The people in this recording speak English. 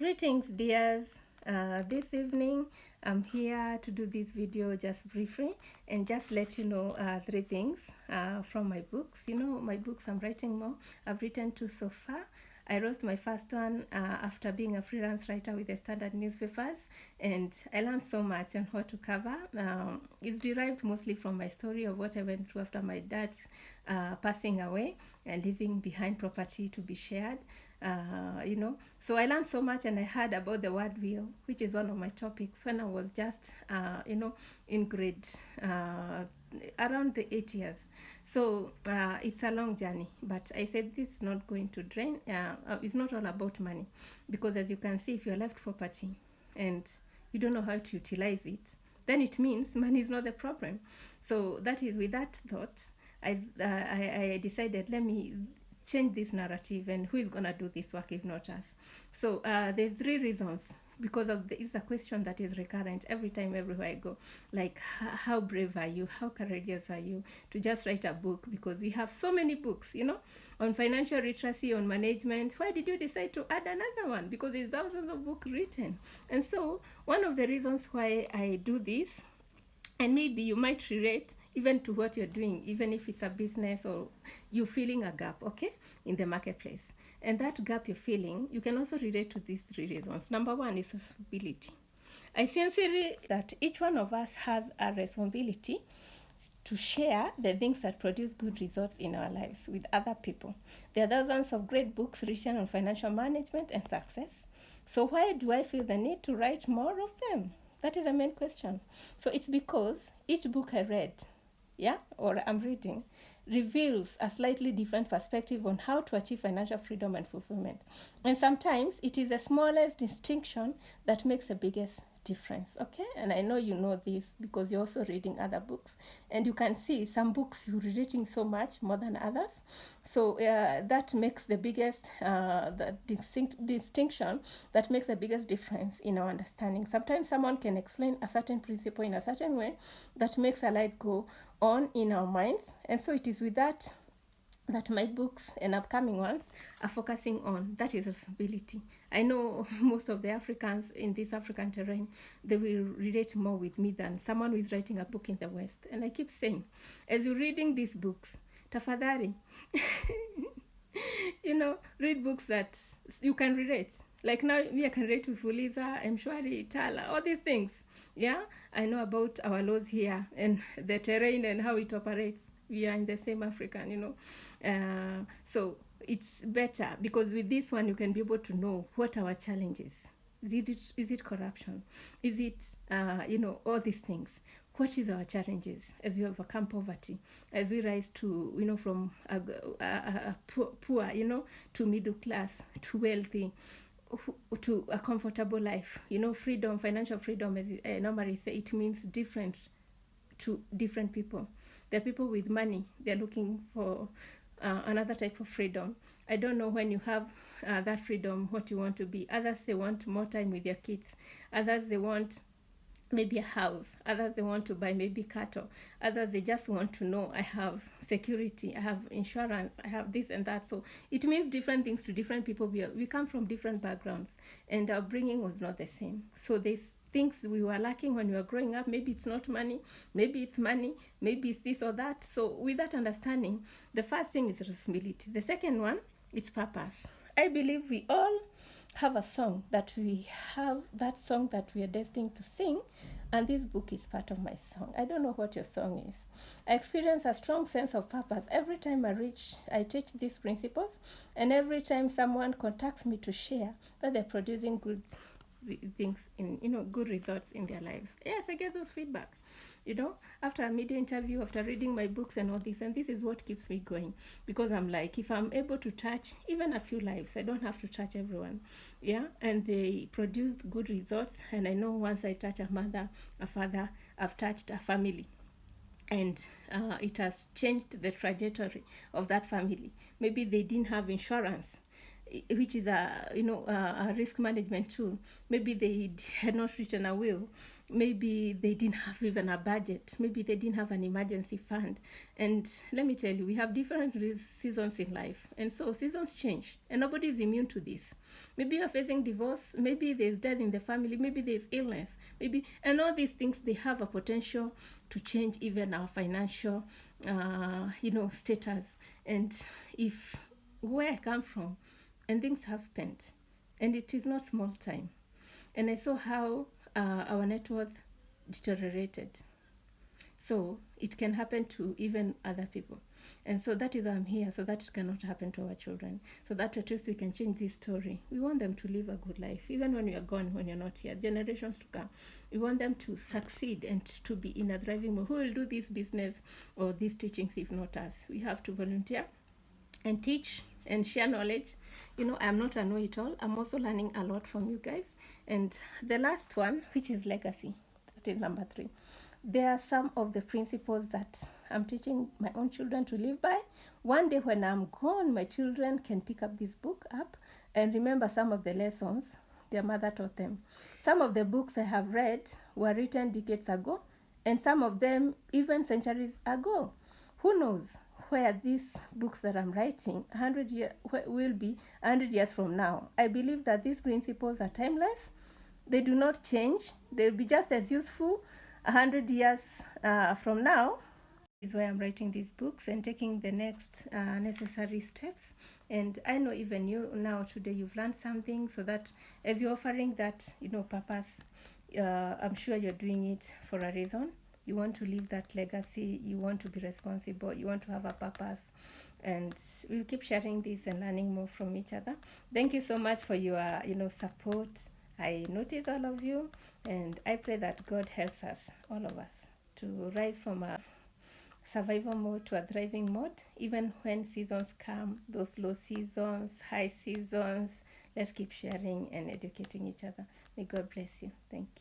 Greetings, dears. This evening, I'm here to do this video just briefly and just let you know three things from my books. You know, my books, I'm writing more. I've written two so far. I wrote my first one after being a freelance writer with the Standard newspapers, and I learned so much on what to cover. It's derived mostly from my story of what I went through after my dad's passing away and leaving behind property to be shared. So I learned so much, and I heard about the word will, which is one of my topics when I was just in grade around the 8 years. So it's a long journey, but I said this is not going to drain. It's not all about money, because as you can see, if you're left property and you don't know how to utilize it, then it means money is not the problem. So that is with that thought, I decided, let me change this narrative, and who is going to do this work if not us? So there's three reasons, because it's a question that is recurrent every time, everywhere I go. Like, how brave are you? How courageous are you to just write a book? Because we have so many books, on financial literacy, on management. Why did you decide to add another one? Because there's thousands of books written. And so one of the reasons why I do this, and maybe you might relate even to what you're doing, even if it's a business or you're feeling a gap, in the marketplace. And that gap you're feeling, you can also relate to these three reasons. Number one is responsibility. I sincerely that each one of us has a responsibility to share the things that produce good results in our lives with other people. There are thousands of great books written on financial management and success. So why do I feel the need to write more of them? That is the main question. So it's because each book I read, or I'm reading, reveals a slightly different perspective on how to achieve financial freedom and fulfillment. And sometimes it is the smallest distinction that makes the biggest difference, And I know you know this because you're also reading other books, and you can see some books you're reading so much more than others. So that makes the biggest distinction that makes the biggest difference in our understanding. Sometimes someone can explain a certain principle in a certain way that makes a light go on in our minds, and so it is with that my books and upcoming ones are focusing on. That is responsibility. I know most of the Africans in this African terrain, they will relate more with me than someone who is writing a book in the West. And I keep saying, as you're reading these books, tafadhali, read books that you can relate. Like now, me, I can relate with Fuliza, Mshwari, Tala, all these things. Yeah, I know about our laws here and the terrain and how it operates. We are in the same African, so it's better because with this one you can be able to know what our challenge is. Is it corruption? Is it all these things? What is our challenges as we overcome poverty, as we rise to from a poor to middle class to wealthy, to a comfortable life. Freedom, financial freedom, as I normally say, it means different to different people. There are people with money, they're looking for another type of freedom. I don't know when you have that freedom, what you want to be. Others, they want more time with their kids. Others, they want maybe a house. Others, they want to buy maybe cattle. Others, they just want to know, I have security, I have insurance, I have this and that. So it means different things to different people. We come from different backgrounds, and our bringing was not the same. So there's things we were lacking when we were growing up. Maybe it's not money, maybe it's money, maybe it's this or that. So with that understanding, the first thing is responsibility. The second one, it's purpose. I believe we all have a song that we are destined to sing, and this book is part of my song. I don't know what your song is. I experience a strong sense of purpose every time I teach these principles, and every time someone contacts me to share that they're producing good things in good results in their lives. Yes, I get those feedback after a media interview, after reading my books and all this, and this is what keeps me going, because I'm like, if I'm able to touch even a few lives, I don't have to touch everyone, and they produced good results. And I know once I touch a mother, a father, I've touched a family, and it has changed the trajectory of that family. Maybe they didn't have insurance. which is a risk management tool. Maybe they had not written a will. Maybe they didn't have even a budget. Maybe they didn't have an emergency fund. And let me tell you, we have different seasons in life, and so seasons change, and nobody is immune to this. Maybe you're facing divorce. Maybe there's death in the family. Maybe there's illness. Maybe, and all these things, they have a potential to change even our financial status. And if where I come from, and things have happened, and it is not small time, and I saw how our net worth deteriorated. So it can happen to even other people. And so that is why I'm here, so that it cannot happen to our children. So that at least we can change this story. We want them to live a good life, even when we are gone, when you're not here, generations to come. We want them to succeed and to be in a thriving mode. Who will do this business or these teachings if not us? We have to volunteer and teach and share knowledge. I'm not a know-it-all. I'm also learning a lot from you guys. And the last one, which is legacy, that is number 3. There are some of the principles that I'm teaching my own children to live by. One day when I'm gone, my children can pick up this book up and remember some of the lessons their mother taught them. Some of the books I have read were written decades ago, and some of them even centuries ago. Who knows where these books that I'm writing 100 years will be 100 years from now. I believe that these principles are timeless. They do not change. They'll be just as useful 100 years from now. Is why I'm writing these books and taking the next necessary steps. And I know even you now today you've learned something, so that as you're offering that purpose, I'm sure you're doing it for a reason. You want to leave that legacy. You want to be responsible. You want to have a purpose. And we'll keep sharing this and learning more from each other. Thank you so much for your support. I notice all of you, and I pray that God helps us, all of us, to rise from a survival mode to a thriving mode, even when seasons come, those low seasons, high seasons. Let's keep sharing and educating each other. May God bless you. Thank you.